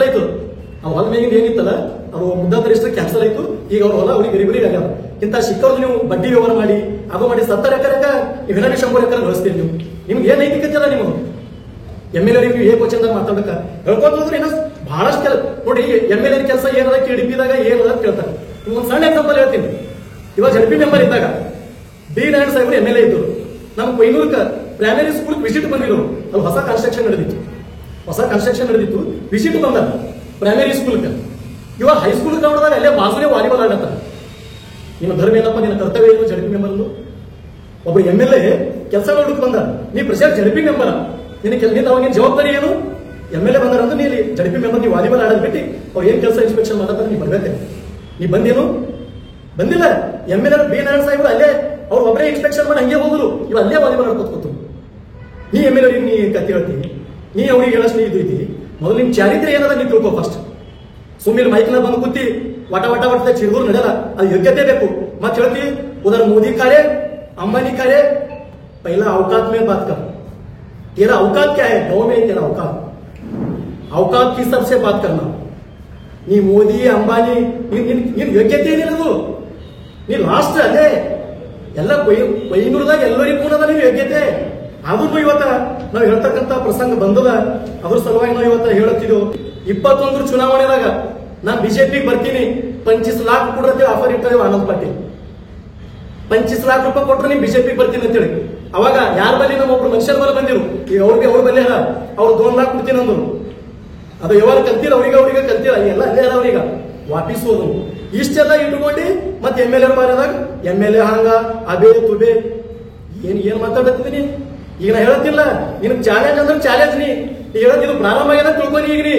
ಆಯ್ತು. ಅವ್ರ ಹೊಲ ಮೇಗಿಂದ ಏನಿತ್ತಲ್ಲ ಅದು ಮುದ್ದಾದ ರಿಜಿಸ್ಟರ್ ಕ್ಯಾನ್ಸಲ್ ಆಯ್ತು. ಈಗ ಅವ್ರ ಹೊಲ ಅವ್ರಿಗೆ ಗರಿಬರಿಗೆ ಆಗ್ಯಾವ. ಇಂಥ ಸಿಕ್ಕವ್ರು ನೀವು ಬಡ್ಡಿ ವ್ಯವಹಾರ ಮಾಡಿ ಅದು ಮಾಡಿ 70 ಎಕರೆಗ ನೀವು 100 ಎಕರೆ ಬಳಸ್ತೀರಿ. ನೀವು ನಿಮ್ಗೆ ಏನ್ ನೈತಿಕತೆ ಅಲ್ಲ ನಿಮಗೆ MLA ನೀವು ಏ ಕ್ವಶನ್ದಾಗ ಮಾತಾಡಕ ಹೇಳ್ಕೊತಂದ್ರೆ ಇನ್ನೂ ಬಹಳಷ್ಟು ಕೆಲ ನೋಡಿ. MLA ಕೆಲಸ ಏನದ KDP-ದಾಗ ಏನದ ಅಂತ ಕೇಳ್ತಾರೆ. ನಿಮ್ಗೆ ಒಂದು ಸಣ್ಣ ಎಕ್ಸಾಂಪಲ್ ಹೇಳ್ತೀನಿ. ಇವಾಗ ZP ಮೆಂಬರ್ ಇದ್ದಾಗ B ನಾರಾಯಣ ಸಾಹೇಬರು MLA ಇದ್ದರು. ನಮ್ಮ ಕೊಯ್ನೂರ್ಕ ಪ್ರೈಮರಿ ಸ್ಕೂಲ್ ವಿಸಿಟ್ ಬಂದಿದ್ರು. ಅದು ಹೊಸ ಕನ್ಸ್ಟ್ರಕ್ಷನ್ ನಡೆದಿತ್ತು. ವಿಸಿಟ್ ಬಂದ ಪ್ರೈಮರಿ ಸ್ಕೂಲ್ಗೆ. ಇವಾಗ ಹೈಸ್ಕೂಲ್ ಗ್ರೌಂಡ್ದಾಗ ಅಲ್ಲೇ ಬಾಜುನೇ ವಾಲಿಬಾಲ್ ಆಡತ್ತಾರ. ನಿಮ್ಮ ಧರ್ಮ ಏನಪ್ಪ, ನಿನ್ನ ಕರ್ತವ್ಯ ಏನು? ZP ಮೆಂಬರ್ ಒಬ್ಬ MLA ಕೆಲಸ ನೋಡಕ್ ಬಂದ. ನೀ ಪ್ರೆಸಿಡೆಂಟ್ ZP ಮೆಂಬರ್, ನಿನ್ನ ಅವಾಗಿನ ಜವಾಬ್ದಾರಿ ಏನು? MLA ಬಂದಾರ ಅಂದ್ರೆ ನೀ ZP ಮೆಂಬರ್, ನೀವು ವಾಲಿಬಾಲ್ ಆಡೋದ್ ಬಿಟ್ಟು ಅವ್ರು ಏನ್ ಕೆಲಸ ಇನ್ಸ್ಪೆಕ್ಷನ್ ಮಾಡತ್ತಾರೆ ನೀ ಬರ್ಬೇಕು. ನೀ ಬಂದೇನು? ಬಂದಿಲ್ಲ. MLA B ನಾರಾಯಣ ಸಾಹೇಬರು ಅಲ್ಲೇ ಅವ್ರು ಒಬ್ಬರೇ ಇನ್ಸ್ಪೆಕ್ಷನ್ ಮಾಡಿ ಹಂಗೆ ಹೋಗುದು. ಇವ್ ಅಲ್ಲೇ ವಾಲಿಬಾಲ್ ಆಡ್ಕೊತ ನೀ MLA ನೀ ಕತ್ತಿ ಹೇಳ್ತೀನಿ, ನೀ ಅವ್ರಿಗೆ ಹೇಳಷ್ಟು ನೀ ಇದು ಐತಿ. ಮೊದಲು ನಿಮ್ ಚಾರಿತ್ರೆ ಏನದ ನೀ ತಿಳ್ಕೊ ಫಸ್ಟ್. ಸುಮ್ಮನೆ ಮೈಕ್ನ ಬಂದು ಕೂತಿ ವಟ ಚಿರುಗುರು ನಡೆಯಲ್ಲ. ಅದು ಯೋಗ್ಯತೆ ಬೇಕು. मत चलती उधर मोदी करे अंबानी करे, पहला औकात में बात कर। तेरा औकात क्या है? गांव में तेरा औकात की सबसे बात करना। नी मोदी अंबानी योग्यते ಏನಿರೋದು? ನೀ ಲಾಸ್ಟ್ ಅದೇ ಎಲ್ಲ ಕೊಯ್ನೂರದಾಗ ಎಲ್ಲರಿಗೂ ನೀನು ಯೋಗ್ಯತೆ. ಆದ್ರೂ ಇವತ್ತ ನಾವು ಹೇಳ್ತಕ್ಕಂತ ಪ್ರಸಂಗ ಬಂದದ. ಅದ್ರ ಸಲುವಾಗಿ ನಾವು ಇವತ್ತ ಹೇಳುತ್ತಿದ್ದು 21 ಚುನಾವಣೆದಾಗ ನಾನು ಬಿಜೆಪಿಗೆ ಬರ್ತೀನಿ, 25 लाख ಕೊಡ್ರತ್ತೆ ಆಫರ್ ಇಟ್ಟರೆ ಆನಂದ್ ಪಾಟೀಲ್ 25 लाख ರೂಪಾಯಿ ಕೊಟ್ರೆ ನೀವು ಬಿಜೆಪಿಗೆ ಬರ್ತೀನಿ ಅಂತೇಳಿ. ಅವಾಗ ಯಾರ ಬಲ್ಲಿ ನಮ್ಮ ಒಬ್ರು ಮನುಷ್ಯರ ಬಲ್ಲ ಬಂದಿರು, ಈಗ ಅವ್ರ ಬಲ್ಲಿ ಅಲ್ಲ, ಅವ್ರು 2 लाख ಕೊಡ್ತೀನಿ ಅಂದ್ರು. ಅದು ಯಾವಾಗ ಕಲ್ತಿಲ್ಲ, ಅವ್ರಿಗೆ ಕಲ್ತಿಲ್ಲ, ಎಲ್ಲ ಅಲ್ಲೇ ಅಲ್ಲ ಅವ್ರೀಗ ವಾಪಿಸೋದು. ಇಷ್ಟೆಲ್ಲ ಇಟ್ಕೊಂಡು ಮತ್ತೆ MLA ಬಾರದಾಗ MLA ಹಂಗ ಅಬೇ ತುಬೆ ಏನ್ ಮಾತಾಡತ್ತೀನಿ. ಈಗ ನಾ ಹೇಳತ್ತಿಲ್ಲ ನಿನ್ ಚಾಲೆಂಜ್ ಅಂದ್ರೆ ಚಾಲೆಂಜ್. ನೀ ಹೇಳತ್ತಿದ್ದು ಪ್ರಾರಂಭ ಆಗ್ಯದ ತಿಳ್ಕೊನಿ. ಈಗ ನೀ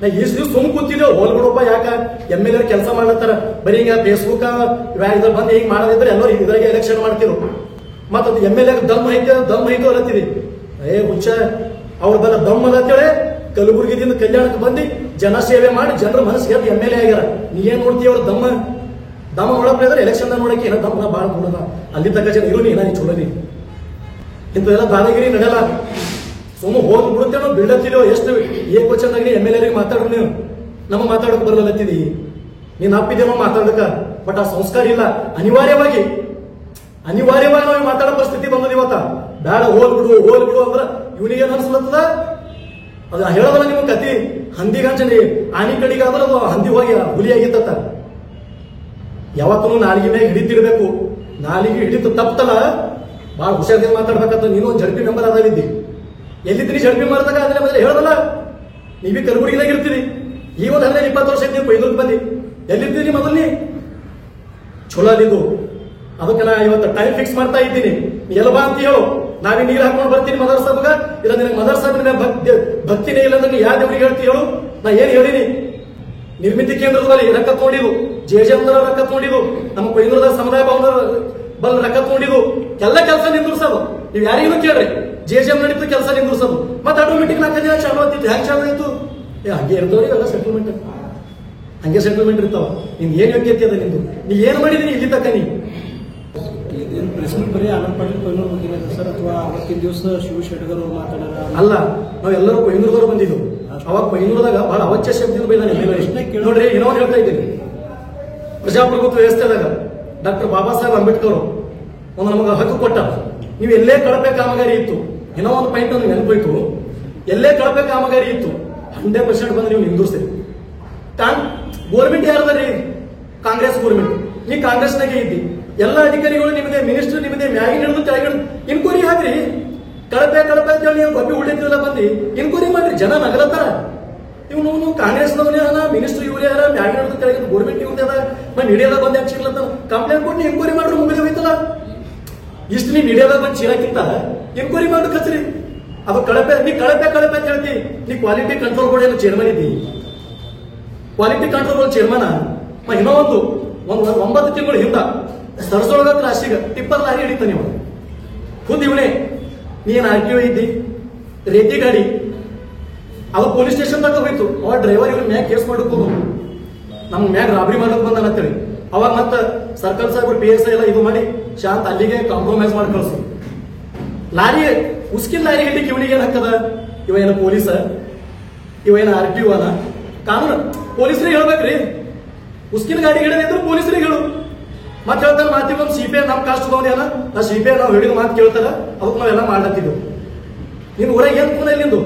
ನಾ ಇಷ್ಟು ದಿವ್ಸ ಸುಮ್ ಕೂತಿದ್ದೇವೆ, ಹೋಲ್ಬಿಡಪ್ಪ ಯಾಕ MLA ಕೆಲಸ ಮಾಡ್ಲತ್ತಾರ, ಬರೀ ಈಗ ಫೇಸ್ಬುಕ್ ಇದ್ರ ಬಂದು ಹಿಂಗ್ ಮಾಡೋದಿದ್ರೆ ಎಲ್ಲರೂ ಇದ್ರಾಗೆ ಎಲೆಕ್ಷನ್ ಮಾಡ್ತಿರು. ಮತ್ತ MLA ದಮ್ ಐತೆ ಅಲ್ಲತ್ತಿರಿ. ಹುಚ್ಚ ಅವ್ರ ಬಲ್ಲ ದಮ್ ಅದ ಅಂತೇಳಿ ಕಲಬುರಗಿದಿಂದ ಕಲ್ಯಾಣಕ್ಕೆ ಬಂದು ಜನ ಸೇವೆ ಮಾಡಿ ಜನರ ಮನಸ್ಸು ಗೆದ್ದು MLA ಆಗ್ಯಾರ. ನೀ ಏನ್ ನೋಡ್ತೀವಿ ಅವ್ರ ದಮ್ಮ ನೋಡಪ್ಪ ಅಂದ್ರೆ ಎಲೆಕ್ಷನ್ ನೋಡಕ್ಕೆ ಏನೋ ದಮ್ಮನ ಬಾಳ ನೋಡದ. ಅಲ್ಲಿ ತಕ್ಕ ಜನ ಇರು ನೀ ಚೂಡನಿ ಇಂಥವೆಲ್ಲ ದಾದಾಗಿರಿ ನಡೆಯಲ್ಲ. ಸುಮ್ಮ ಹೋಗಿ ಬಿಡುತ್ತೆ ನಾವು ಬಿಡತ್ತಿದೋ. ಎಷ್ಟು ಏಕವಚನದಾಗ MLA ಮಾತಾಡ್ರು, ನೀವು ನಮ್ಮ ಮಾತಾಡಕ್ ಬರಲತ್ತಿದಿ. ನೀನ್ ಅಪ್ಪಿದೇನೋ ಮಾತಾಡಕ, ಬಟ್ ಆ ಸಂಸ್ಕಾರ ಇಲ್ಲ. ಅನಿವಾರ್ಯವಾಗಿ ನಾವು ಮಾತಾಡೋ ಪರಿಸ್ಥಿತಿ ಬಂದದ ಇವತ್ತ. ಬೇಡ ಹೋಲ್ ಬಿಡು ಅಂದ್ರ ಇವನಿಗೆ ಏನ್ ಅನ್ಸ್ಲತ್ತದ? ಅದು ಹೇಳೋದಲ್ಲ ನಿಮ್ ಕತಿ. ಹಂದಿಗಂಚನಿ ಆನಿ ಕಡೆಗೆ ಆದ್ರೆ ಅದು ಹಂದಿ ಹೋಗಿ ಹುಲಿಯಾಗಿತ್ತ. ಯಾವತ್ತೂ ನಾಲಿಗೆ ಮೇಲೆ ಹಿಡಿತಿರ್ಬೇಕು. ನಾಲಿಗೆ ಹಿಡಿತು ತಪ್ಪಲ್ಲ, ಬಹಳ ಹುಷಾರಿಂದ ಮಾತಾಡ್ಬೇಕಂತ. ನೀನು ಒಂದು ಜಡ್ಪಿ ಮೆಂಬರ್ ಅದಾಗಿದ್ದಿ, ಎಲ್ಲಿದ್ದೀನಿ ಜಡ್ಪಿ ಮಾಡ್ದಾಗ ಅದನ್ನ ಮೊದಲೇ ಹೇಳೋದಲ್ಲ. ನೀವೇ ಕಲಬುರಗಿದಾಗ ಇರ್ತೀರಿ. ಈಗ ಒಂದು 15-20 ವರ್ಷ ಇದ್ದೀವಿ, ಕೊಯ್ದೂರ್ಗೆ ಬಂದಿ ಎಲ್ಲಿರ್ತೀರಿ ಮೊದಲು? ಚಲೋ ಅದಿದ್ದು. ಅದಕ್ಕೆ ನಾ ಇವತ್ತು ಟೈಮ್ ಫಿಕ್ಸ್ ಮಾಡ್ತಾ ಇದ್ದೀನಿ. ಎಲ್ಲ ಬಾ ಅಂತ ಹೇಳು, ನಾವೇ ನೀರು ಹಾಕೊಂಡು ಬರ್ತೀನಿ ಮದರ್ಸಾಬಗ. ಇಲ್ಲ ನಿನಗೆ ಮದರ್ಸಾಬಿನ ಭಕ್ತಿನೇ ಇಲ್ಲ ಅಂದ್ರೆ ಯಾವ ದೇವ್ರಿಗೆ ಹೇಳ್ತಿ ಹೇಳು? ನಾ ಏನ್ ಹೇಳಿನಿ? ನಿರ್ಮಿತಿ ಕೇಂದ್ರದಲ್ಲಿ ರೊಕ್ಕ ನೋಡಿದು, ಜೆಜೆಂದ್ರ ರೊಕ್ಕ ನೋಡಿದು, ನಮ್ಮ ಕೊಯ್ನೂರದ ಸಮುದಾಯ ಭವನ ಬಲ್ ರೊಕ್ಕ ನೋಡಿದು, ಎಲ್ಲ ಕೆಲಸ ನಿಂದ್ರಿಸೋದು. ನೀವು ಯಾರಿಗೂ ಕೇಳ್ರಿ, ಜೆಜೆಂ ನಡೀತು ಕೆಲಸ ನಿಂದ್ರಿಸೋದು. ಮತ್ತೆ ಆಟೋಮೆಟಿಕ್ 4 ದಿನ ಚಾಲು ಆಗ್ತಿತ್ತು. ಹೆಂಗ್ ಚಾಲು ಆಯ್ತು? ಹಂಗೆ ಇರ್ತಾವ್ರಿ ಎಲ್ಲ ಸೆಟಲ್ಮೆಂಟ್, ಹಂಗೆ ಸೆಟಲ್ಮೆಂಟ್ ಇರ್ತಾವ. ನಿಮ್ಗೆ ಏನ್ ಯೋಗ್ಯತೆ ಅದ ನಿಂದು? ನೀ ಏನ್ ಮಾಡಿದೀನಿ ಇಲ್ಲಿ ತಕ್ಕ? ನೀ ಪ್ರೆಸ್ ಮೀಟ್ ಬರೀ ಆನಂದ್ ಪಾಟೀಲ್ ಕೊಯ್ನೂರು ಹೋಗಿಲ್ಲ ಸರ್, ಅಥವಾ ಅವತ್ತಿನ ದಿವಸ ಶಿವ ಶೆಟ್ಟರ್ ಅವರು ಮಾತಾಡೋಣ ಅಲ್ಲ. ನಾವೆಲ್ಲರೂ ಕೊಯ್ನೂರದವ್ರು ಬಂದಿದ್ದು. ಅವಾಗ ಕೊಯ್ನೂರದಾಗ ಬಹಳ ಅವಚ್ಯ ಶಬ್ದ ಬೈದಾನೆ. ನೋಡ್ರಿ, ಏನೋ ಹೇಳ್ತಾ ಇದ್ದೀನಿ. ಪ್ರಜಾಪ್ರಭುತ್ವ ವ್ಯವಸ್ಥೆದಾಗ ಡಾಕ್ಟರ್ ಬಾಬಾ ಸಾಹೇಬ್ ಅಂಬೇಡ್ಕರ್ ಒಂದು ನಮಗೆ ಹಕ್ಕು ಕೊಟ್ಟ. ನೀವು ಎಲ್ಲೇ ಕಳಪೆ ಕಾಮಗಾರಿ ಇತ್ತು, ಏನೋ ಒಂದು ಪಾಯಿಂಟ್ ಒಂದು ನೆನಪೋಯ್ತು, ಎಲ್ಲೇ ಕಳಪೆ ಕಾಮಗಾರಿ ಇತ್ತು 100% ಬಂದು ನೀವು ನಿಂದಿರ್ತೀರಿ. ಗೋರ್ಮೆಂಟ್ ಯಾರದ್ರಿ? ಕಾಂಗ್ರೆಸ್ ಗೋರ್ಮೆಂಟ್. ನೀ ಕಾಂಗ್ರೆಸ್ನಾಗೆ ಇದ್ದಿ. ಎಲ್ಲ ಅಧಿಕಾರಿಗಳು ನಿಮ್ಮದೇ, ಮಿನಿಸ್ಟರ್ ನಿಮ್ಮದೇ, ಮ್ಯಾಗಿನ ಹಿಡಿದು ಕೆಳಗೆ ಇನ್ಕ್ವೈರಿ ಹಾಕ್ರಿ. ಕಳಪೆ ಅಂತ ಹೇಳಿ ನೀವು ಗೊಬ್ಬಿ ಉಳಿತಿಲ್ಲ ಬಂದು ಇನ್ಕ್ವೈರಿ ಮಾಡ್ರಿ. ಜನ ನಗರತ್ತಾರ. ಇವನು ಕಾಂಗ್ರೆಸ್ನವರೇ ಅದ, ಮಿನಿಸ್ಟರ್ ಇವರೇ ಅದ, ಮ್ಯಾಗಿನ ಹಿಡಿದು ಕೆಳಗೆ ಗೋರ್ಮೆಂಟ್ ಇವ್ರದೇ ಅದ. ಮೀಡಿಯಾದಾಗ ಬಂದು ಯಾಕೆ ಸಿಗ್ಲತ್ತ ಕಂಪ್ಲೇಂಟ್ ಕೊಟ್ಟು ಇನ್ಕ್ವೈರಿ ಮಾಡ್ರಿ, ಮುಗಿದು ಹೋಯ್ತಲ್ಲ. ಇಷ್ಟು ನೀವು ಮೀಡಿಯಾದಾಗ ಬಂದು ಚೀರಾಕಿಂತ ಇನ್ಕ್ವೈರಿ ಮಾಡಿ ಕಚ್ರಿ. ಅದು ಕಳಪೆ ಅಂತ ಹೇಳ್ತಿ. ನೀ ಕ್ವಾಲಿಟಿ ಕಂಟ್ರೋಲ್ ಬೋರ್ಡ್ ಚೇರ್ಮನ್ ಇದ್ದಿ. ಕ್ವಾಲಿಟಿ ಕಂಟ್ರೋಲ್ ಬೋರ್ಡ್ ಚೇರ್ಮನ್ ಇನ್ನೂ ಒಂದು 9 ತಿಂಗಳು ಹಿಂದ ಸರಸೊಳಗ ಕ್ರಾಸಿಗ ಟಿಪ್ಪರ್ ಲಾರಿ ಹಿಡಿತ ನೀವು ಖುದ್ ಇವನೇ ನೀನ್ RTO ಇದ್ದಿ ರೇತಿ ಗಾಡಿ ಅದು ಪೊಲೀಸ್ ಸ್ಟೇಷನ್ ತನಕ ಹೋಯ್ತು. ಅವ ಡ್ರೈವರ್ ಇವ್ರ ಮ್ಯಾಗ ಕೇಸ್ ಮಾಡಬಹುದು, ನಮ್ ಮ್ಯಾಗ ರಾಬರಿ ಮಾಡಕ್ ಬಂದಾನ ಅಂತೇಳಿ. ಅವಾಗ ಮತ್ತ ಸರ್ಕಲ್ ಸಾಹೇಬ್ರು PSI ಎಲ್ಲ ಇದು ಮಾಡಿ ಶಾಂತ ಅಲ್ಲಿಗೆ ಕಾಂಪ್ರಮೈಸ್ ಮಾಡಿ ಕಳ್ಸು. ಲಾರಿ ಉಸ್ಕಿನ ಲಾರಿ ಹಿಡಿಕ್ ಇವನಿಗೆ ಏನ್ ಹಾಕದ? ಇವ ಏನ ಪೊಲೀಸ, ಇವ ಏನ RTO ಅನ? ಕಾನೂನು ಪೊಲೀಸರಿಗೆ ಹೇಳ್ಬೇಕ್ರಿ. ಉಸ್ಕಿನ ಗಾಡಿ ಹಿಡಿದ್ರೆ ಪೊಲೀಸರಿಗೆ ಹೇಳು. ಮತ್ತೆ ಹೇಳ್ತಾನೆ ಮಾತಿಗೊಂದು CPI ನಮ್ ಕಾಸ್ಟ್ ಅನ, ನಾ CPI ನಾವು ಹಿಡಿದು ಮಾತು ಕೇಳ್ತಾರ, ಅದಕ್ಕೆ ನಾವೆಲ್ಲ ಮಾಡ್ಲತ್ತಿದ್ದೆವು. ನಿನ್ ಊರಾಗ ಏನ್ ಪುನಃ ನಿಂದು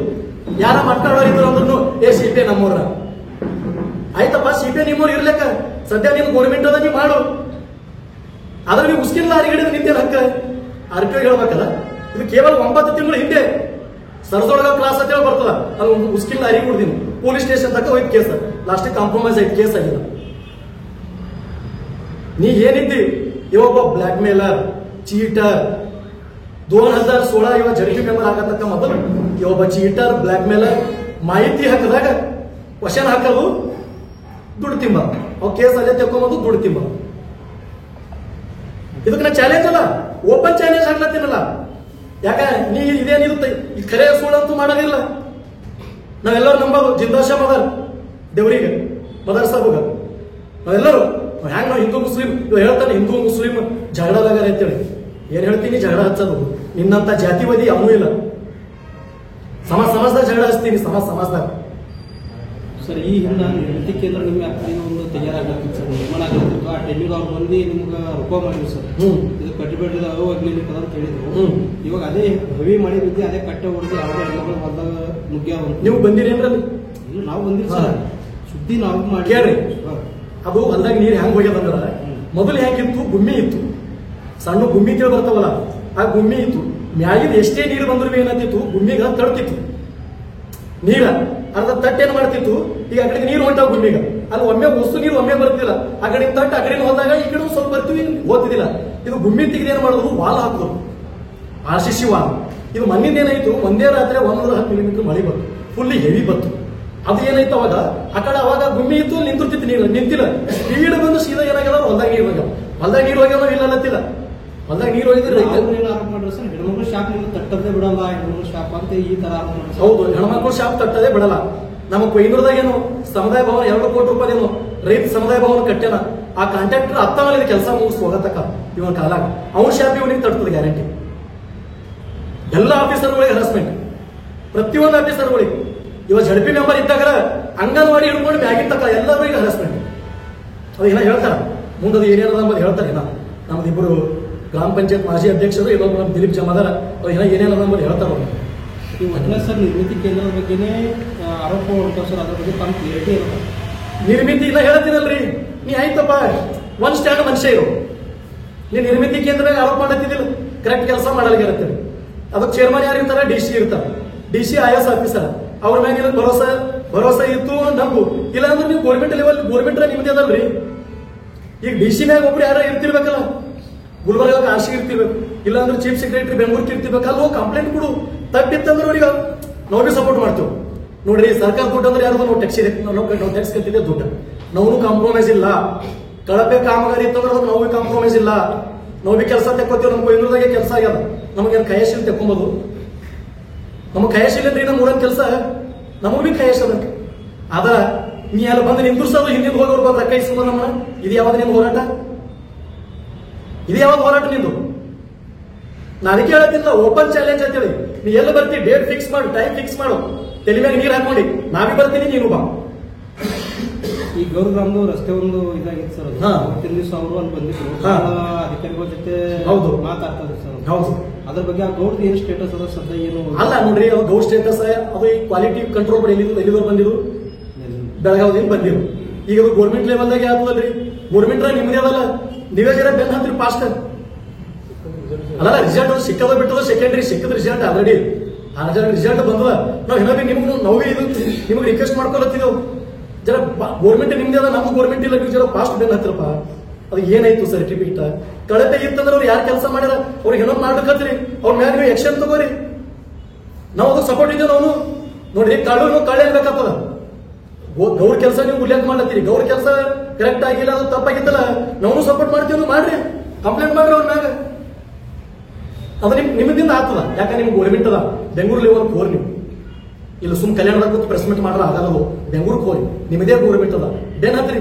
ಯಾರ ಮಾತಾಡೋರಿದ್ರು ಅಂದ್ರೂ CPI ನಮ್ಮೂರ ಆಯ್ತಪ್ಪ. CPI ನಿಮ್ಮೂರ್ ಇರ್ಲಿಕ್ಕ ಸದ್ಯ ನೀನು ಗೌರ್ಮೆಂಟ್ ಅದ, ನೀ ಮಾಡು. ಆದ್ರೆ ನೀವು ಉಸ್ಕಿನ ಲಾರಿ ಹಿಡಿದ್ರೆ ನಿಂತೇನು ಹಕ್ಕ? RTO ಹೇಳ್ಬೇಕಲ್ಲ. ಇದು ಕೇವಲ 9 ತಿಂಗಳು ಹಿಂದೆ ಸರಸೊಳಗ ಕ್ಲಾಸ್ ಅಂತ ಹೇಳಿ ಬರ್ತದ, ಅದು ಉಸ್ಕಿನ ಲಾರಿ ಕುಡ್ದೀನಿ. ಪೊಲೀಸ್ ಸ್ಟೇಷನ್ ತಕ್ಕ ಹೋಯ್ತು ಕೇಸ್, ಲಾಸ್ಟ್ ಕಾಂಪ್ರಮೈಸ್ ಆಯ್ತು, ಕೇಸ್ ಆಗಿಲ್ಲ. ನೀ ಏನಿದ್ದಿ ಇವೊಬ್ಬ ಬ್ಲಾಕ್ ಮೇಲರ್, ಚೀಟರ್. 2016 ಇವ ಜಡ್ಜಿ ಮೆಂಬರ್ ಆಗತಕ್ಕ ಮೊದಲು ಇವೊಬ್ಬ ಚೀಟರ್, ಬ್ಲಾಕ್ ಮೇಲರ್, ಮಾಹಿತಿ ಹಾಕಿದಾಗ ಕ್ವಶನ್ ಹಾಕೋದು, ದುಡ್ಡು ತಿಂಬ. ಅವ್ ಕೇಸ್ ಅಲ್ಲೇ ತೆಕ್ಕೊಂಬೋದು, ದುಡ್ಡು ತಿಂಬ. ಇದಕ್ಕೆ ನಾ ಚಾಲೆಂಜ್ ಅಲ್ಲ, ಓಪನ್ ಚಾಲೆಂಜ್ ಹಾಕ್ಲತ್ತೀನಲ್ಲ. ಯಾಕ ನೀ ಇದೇನಿದು ಖರೆ ಸುಳ್ಳಂತೂ ಮಾಡೋದಿಲ್ಲ. ನಾವೆಲ್ಲರೂ ನಂಬೋದು ಜಿಂದಾಶಾ ಮದರ್ ದೇವ್ರಿಗೆ, ಮದರ್ ಸಾಬುಗ ನಾವೆಲ್ಲರೂ ಹ್ಯಾಂಗ ನಾವು ಹಿಂದೂ ಮುಸ್ಲಿಂ ಹೇಳ್ತಾನೆ, ಹಿಂದೂ ಮುಸ್ಲಿಂ ಜಗಳಾಗಾರ ಅಂತೇಳಿ. ಏನ್ ಹೇಳ್ತೀನಿ? ಜಗಳ ಹಚ್ಚೋದು. ನಿನ್ನಂತ ಜಾತಿವಾದಿ ಅವನೂ ಇಲ್ಲ. ಸಮಾಜದಾಗ ಜಗಳ ಹಚ್ತೀನಿ, ಸಮಾಜದಾಗ. ಸರ್ ಈ ಹಿಂದೆ ನಿರ್ಮಿತಿ ಕೇಂದ್ರ ನಿಮ್ಮ ವ್ಯಾಪ್ತಿಗೆ ಒಂದು ತಯಾರಾಗತ್ತಿತ್ತು ಸರ್, ನಿರ್ಮಾಣ ಆಗತ್ತಿತ್ತು. ಆ ಟೈಮಿಗೆ ಅವ್ರು ಬಂದು ನಿಮ್ಗೆ ರೂಪ ಮಾಡಿದ್ರು ಸರ್, ಇದು ಕಟ್ಟಿಬೇಡ್ರಿ ಹೋಗ್ಲಿಕ್ಕೆ ಅಂತ ಹೇಳಿದ್ರು. ಇವಾಗ ಅದೇ ಹೆವಿ ಮಾಡಿ ಬಿದ್ದು ಅದೇ ಕಟ್ಟೆ ಹೊಡೆದು ಯಾವ ಹೆಣ್ಮಗಳು ಹೊಲದಾಗ ಮುಗ್ಯ ನೀವು ಬಂದಿರಿ ಅಂದ್ರೆ ನಾವು ಬಂದಿರಿ ಸರ್. ಸುದ್ದಿ ನಾವು ಮಾಡಿ ಕೇಳ್ರಿ. ಅದು ಹೊಲದಾಗ ನೀರು ಹೆಂಗ್ ಹೋಗ್ಯದಂದ್ರ, ಮೊದಲು ಹೆಂಗಿತ್ತು? ಗುಮ್ಮಿ ಇತ್ತು, ಸಣ್ಣ ಗುಮ್ಮಿ ತಿಳಿ ಬರ್ತಾವಲ್ಲ, ಆ ಗುಮ್ಮಿ ಇತ್ತು. ಮ್ಯಾಗಿದ ಎಷ್ಟೇ ನೀರು ಬಂದ್ರು ಏನಂತಿತ್ತು, ಗುಮ್ಮಿಗ ತಡ್ತಿತ್ತು ನೀರ. ಅರ್ಧ ತಟ್ಟು ಏನ್ ಮಾಡ್ತಿತ್ತು, ಈಗ ಆ ಕಡೆ ನೀರು ಹೊಂಟಾವ ಗುಮ್ಮಿಗ. ಅಲ್ಲಿ ಒಮ್ಮೆ ವಸ್ತು ನೀರು ಒಮ್ಮೆ ಬರ್ತಿಲ್ಲ. ಆ ಕಡೆ ತಟ್ಟು ಆ ಕಡೆ ಹೋದಾಗ ಈ ಕಡೆ ಸ್ವಲ್ಪ ಬರ್ತೀವಿ, ಓದ್ತಿದ್ದಿಲ್ಲ. ಇದು ಗುಮ್ಮಿ ತೆಗೆದು ಏನ್ ಮಾಡೋದು, ವಾಲ್ ಹಾಕೋದು, RCC ವಾಲ್. ಇದು ಮಣ್ಣಿಂದ ಏನಾಯ್ತು, ಒಂದೇ ರಾತ್ರಿ 110 ಮಿಲಿಮೀಟರ್ ಮಳೆ ಬಂತು, ಫುಲ್ ಹೆವಿ ಬಂತು. ಅದು ಏನಾಯ್ತು ಅವಾಗ, ಆ ಕಡೆ ಅವಾಗ ಗುಮ್ಮಿ ಇತ್ತು, ನಿಂತಿರ್ತಿತ್ತು ನೀರು, ನಿಂತಿಲ್ಲ. ಸ್ಪೀಡ್ ಬಂದು ಸೀದಾ ಏನಾಗ್ಯದ, ಹೊಲ್ದಾಗ ನೀರು ಹೋಗ್ಯಾವ. ಹೊಲ್ದಾಗ ನೀರು ಹೋಗ್ಯಾವ, ನಾವು ಇಲ್ಲತ್ತಿಲ್ಲ. ಹೊಲ್ದಾಗ ನೀರು ಹೋಗಿದ್ರೆ ಆರೋಪ ಮಾಡ್ರಿ ಸರ್, ಹೆಣ್ಮಕ್ಳು ಶಾಪ್ ನಿಮ್ಗೆ ತಟ್ಟದೇ ಬಿಡಲ್ಲ, ಹೆಣ್ಮಕ್ಳು ಶಾಪ್ ಅಂತ ಈ ತರ ಆರೋಪ ಮಾಡ್ರಿ. ಹೌದು, ಹೆಣ್ಮಕ್ಳು ಶಾಪ್ ತಟ್ಟದೇ ಬಿಡಲ್ಲ. ನಮ್ಮ ಕೊಯ್ನೂರದಾಗ ಏನು ಸಮುದಾಯ ಭವನ 2 ಕೋಟಿ ರೂಪಾಯಿ ಏನು ರೈತ ಸಮುದಾಯ ಭವನ ಕಟ್ಟ್ಯಾನ. ಆ ಕಾಂಟ್ರಾಕ್ಟರ್ ಹತ್ತ ಮೇಲೆ ಕೆಲಸ ಮುಗಿಸ್ ಹೋಗತಕ್ಕ ಇವನ್ ಕಾಲಾಗ ಅವ್ನ ಶಾಪ್ ಇವನಿಗೆ ತಡ್ತದೆ ಗ್ಯಾರಂಟಿ. ಎಲ್ಲ ಆಫೀಸರ್ಗಳಿಗೆ ಹರಾಸ್ಮೆಂಟ್, ಪ್ರತಿಯೊಂದು ಆಫೀಸರ್ಗಳಿಗೆ. ಇವ ZP ಮೆಂಬರ್ ಇದ್ದಾಗ ಅಂಗನವಾಡಿ ಹಿಡ್ಕೊಂಡು ಮ್ಯಾಗಿನ ತಕ್ಕ ಎಲ್ಲರೂ ಈಗ ಹರಾಸ್ಮೆಂಟ್. ಅದು ಏನ ಹೇಳ್ತಾರ ಮುಂದದು ಏನೇನದ ಅಂಬದು ಹೇಳ್ತಾರೆ. ನಮ್ದು ಇಬ್ಬರು ಗ್ರಾಮ ಪಂಚಾಯತ್ ಮಾಜಿ ಅಧ್ಯಕ್ಷರು, ಇನ್ನೊಬ್ಬರು ನಮ್ಮ ದಿಲೀಪ್ ಜಮಾದಾರ, ಅವ್ರು ಏನೇನದ ಅಂಬದು ಹೇಳ್ತಾರ. ಈ ಒಟ್ಟಿನ ಸರ್ ನಿರ್ಮಿತಿ ಕೇಂದ್ರದ ಬಗ್ಗೆನೇ ಆರೋಪ ಹೊಡ್ತಾವ ಸರ್, ಅದ್ರ ಬಗ್ಗೆ ತಮ್ಮ ಕ್ಲಿಯರಿಟಿ ಇರೋದು. ನಿರ್ಮಿತಿ ಇಲ್ಲ ಹೇಳ್ತೀನಲ್ರಿ, ನೀ ಆಯ್ತಪ್ಪ ಒಂದ್ ಸ್ಟ್ಯಾಂಡ್ ಮನುಷ್ಯ ಇರು. ನೀ ನಿರ್ಮಿತಿ ಕೇಂದ್ರದಾಗ ಆರೋಪ ಮಾಡತ್ತಿದ್ದಿಲ್ಲ, ಕರೆಕ್ಟ್ ಕೆಲಸ ಮಾಡಲಿಕ್ಕೆ. ಅದಕ್ಕೆ ಚೇರ್ಮನ್ ಯಾರು ಇರ್ತಾರ? DC ಇರ್ತಾರ. DC IAS officer. ಅವ್ರ ಮ್ಯಾಗ ಭರೋಸಾ ಇತ್ತು ನಂಬು. ಇಲ್ಲ ಅಂದ್ರೆ ನೀವು ಗೋರ್ಮೆಂಟ್ ಲೆವೆಲ್, ಗೋರ್ಮೆಂಟ್ ನಿಮ್ದೇ ಅದಲ್ರಿ. ಈಗ DC ಮ್ಯಾಗ ಒಬ್ರು ಯಾರು ಇರ್ತಿರ್ಬೇಕಲ್ಲ, ಗುಲ್ಬರ್ಗ RC ಇರ್ತಿರ್ಬೇಕು, ಇಲ್ಲ ಅಂದ್ರೆ ಚೀಫ್ ಸೆಕ್ರೆಟರಿ ಬೆಂಗಳೂರಿಗೆ ಇರ್ತಿರ್ಬೇಕು. ಅಲ್ಲಿ ಹೋಗಿ ಕಂಪ್ಲೇಂಟ್ ಕೊಡು. ತಪ್ಪಿತ್ತಂದ್ರೆ ಅವ್ರಿಗೆ ನಾವು ಭೀ ಸಪೋರ್ಟ್ ಮಾಡ್ತೇವೆ. ನೋಡ್ರಿ, ಸರ್ಕಾರ ದುಡ್ಡು ಅಂದ್ರೆ ಯಾರು ನಾವು ಟ್ಯಾಕ್ಸ್ ಕಟ್ಟಿದ್ದೆ ದುಡ್ಡು. ನಾವು ಕಾಂಪ್ರಮೈಸ್ ಇಲ್ಲ. ಕಳಪೆ ಕಾಮಗಾರಿ ಇತ್ತಂದ್ರೆ ಅದಕ್ಕೆ ನಾವು ಕಾಂಪ್ರಮೈಸ್ ಇಲ್ಲ. ನಾವು ಭೀ ಕೆಲಸ ತೆಕ್ಕೋತೀವಿ. ನಮ್ಮ ಕೊಯ್ನೂರದಾಗೆ ಕೆಲಸ ಆಗ್ಯದ, ನಮಗೇನು ಕೈಯಶೀಲ್ ತೆಕ್ಕೊಂಬೋದು? ನಮಗ್ ಕೈಯಶೀಲ್ ಅಂದ್ರೆ ನಮ್ಮ ಊರನ್ ಕೆಲಸ, ನಮಗ್ ಭೀ ಕೈಯಶ ಅದ. ಆದ್ರ ನೀ ಅಲ್ಲಿ ಬಂದು ನಿಂದಿರ್ಸೋದು, ಹಿಂದಿನ ಹೋಗೋರು ಬಂದ ಕೈ ಸುಮ್ಮ ನಮ್ಮ. ಇದು ಯಾವ್ದು ನಿಮ್ ಹೋರಾಟ? ಇದು ಯಾವ್ದು ಹೋರಾಟ ನಿಂದು? ನಾ ಅದಕ್ಕೆ ಹೇಳತ್ತಿಲ್ಲ, ಓಪನ್ ಚಾಲೆಂಜ್ ಅಂತೇಳಿ. ನೀ ಎಲ್ಲ ಬರ್ತಿ, ಡೇಟ್ ಫಿಕ್ಸ್ ಮಾಡು, ಟೈಮ್ ಫಿಕ್ಸ್ ಮಾಡು, ತಲೆ ಮ್ಯಾಗ ನೀರು ಹಾಕೊಂಡು ನಾವೇ ಬರ್ತೀನಿ, ನೀನು ಬಾ. ಈ ಗೌರಗ್ರಾಮದ ರಸ್ತೆ ಒಂದು ಇದಾಗಿತ್ತು ಸರ್, ಅವತ್ತಿನ ದಿವಸ ಅವರು ಅಲ್ಲಿ ಬಂದಿದ್ರು, ಅಧಿಕಾರಿಗಳ ಜೊತೆ ಹೌದು ಮಾತಾಡ್ತಾರೆ ಸರ್. ಹೌದು, ಅದ್ರ ಬಗ್ಗೆ ಆ ಗೌಡ್ ಏನ್ ಸ್ಟೇಟಸ್ ಅದ ಸದ್ಯ ಏನು ಅಲ್ಲ ನೋಡ್ರಿ. ಅದು ಗೌಡ್ ಸ್ಟೇಟಸ್ ಅದು ಈ ಕ್ವಾಲಿಟಿ ಕಂಟ್ರೋಲ್ ಕೂಡ ಎಲ್ಲಿದ್ರು ಬಂದಿದ್ರು, ಬೆಳಗಾವಿಯಿಂದ ಬಂದಿರು. ಈಗ ಅದು ಗೋರ್ಮೆಂಟ್ ಲೆವೆಲ್ದಾಗ ಯಾವ್ದಲ್ರಿ, ಗೋರ್ಮೆಂಟ್ ನಿಮ್ದೇ ಅದಲ್ಲ, ನೀವೇ ಜರ ಬೆನ್ ಹತ್ರಿ ಫಾಸ್ಟ್. ಅಲ್ಲ ರಿಸಲ್ಟ್ ಸಿಕ್ಕದ ಬಿಟ್ಟದ, ಸೆಕೆಂಡ್ರಿ ಸಿಕ್ಕದ ರಿಸಲ್ಟ್ ಆಲ್ರೆಡಿ. ಆ ರಿಸಲ್ಟ್ ಬಂದದ. ನಾವು ಏನಾದ್ರು ನಾವು ಇದು ನಿಮ್ಗೆ ರಿಕ್ವೆಸ್ಟ್ ಮಾಡ್ಕೊಳತ್ತಿದ್ದೆವು, ಜರ ಗೋರ್ಮೆಂಟ್ ನಿಮ್ದೇ ಅದ, ನಮ್ದು ಗೋರ್ಮೆಂಟ್ ಇಲ್ಲ, ನೀವು ಜರ ಫಾಸ್ಟ್ ಬೆನ್ ಹತ್ತಿರಪ್ಪ. ಅದು ಏನಾಯ್ತು ಸರ್ಟಿಫಿಕೇಟ್? ಕಳಪೆ ಇತ್ತಂದ್ರೆ ಅವ್ರು ಯಾರು ಕೆಲಸ ಮಾಡ್ಯಾರ ಅವ್ರಿಗೆ ಏನೋ ಮಾಡ್ಬೇಕತ್ರಿ, ಅವ್ರ ಮ್ಯಾಗ ನೀವು ಆಕ್ಷನ್ ತಗೋರಿ. ನಾವು ಅದಕ್ಕೆ ಸಪೋರ್ಟ್ ಇದ್ದೇವೆ. ನಾವು ನೋಡ್ರಿ, ಕಳ್ಳು ಕಳ್ಳೆ ಅನ್ಬೇಕಾಗ್ತದ. ಗೌರ್ ಕೆಲಸ ನೀವು ಉಲ್ಲೇಖ ಮಾಡ್ಲತ್ತೀರಿ, ಗೌರ್ ಕೆಲಸ ಕರೆಕ್ಟ್ ಆಗಿಲ್ಲ, ಅದು ತಪ್ಪಾಗಿತ್ತಲ್ಲ, ನಾವು ಸಪೋರ್ಟ್ ಮಾಡ್ತೀವಿ, ಮಾಡ್ರಿ. ಕಂಪ್ಲೇಂಟ್ ಮಾಡ್ರಿ ಅವ್ರ ಮ್ಯಾಗ. ಅದು ನಿಮ್ಮಿಂದ ಆಗ್ತದ, ಯಾಕಂದ್ರೆ ನಿಮ್ಗೆ ಗೋರ್ಮೆಂಟ್ ಅದ. ಬೆಂಗಳೂರು ಲೆವೆಲ್ ಹೋರಿ ನೀವು, ಇಲ್ಲ ಸುಮ್ ಕಲ್ಯಾಣದಾಗ ಕೂತು ಪ್ರೆಸ್ ಮೀಟ್ ಮಾಡ್ರ ಆಗಲ್ಲ. ಬೆಂಗಳೂರಿಗೆ ಹೋರಿ, ನಿಮ್ಮದೇ ಗೋರ್ಮೆಂಟ್ ಅದ, ಬೆನ್ ಹತ್ರಿ.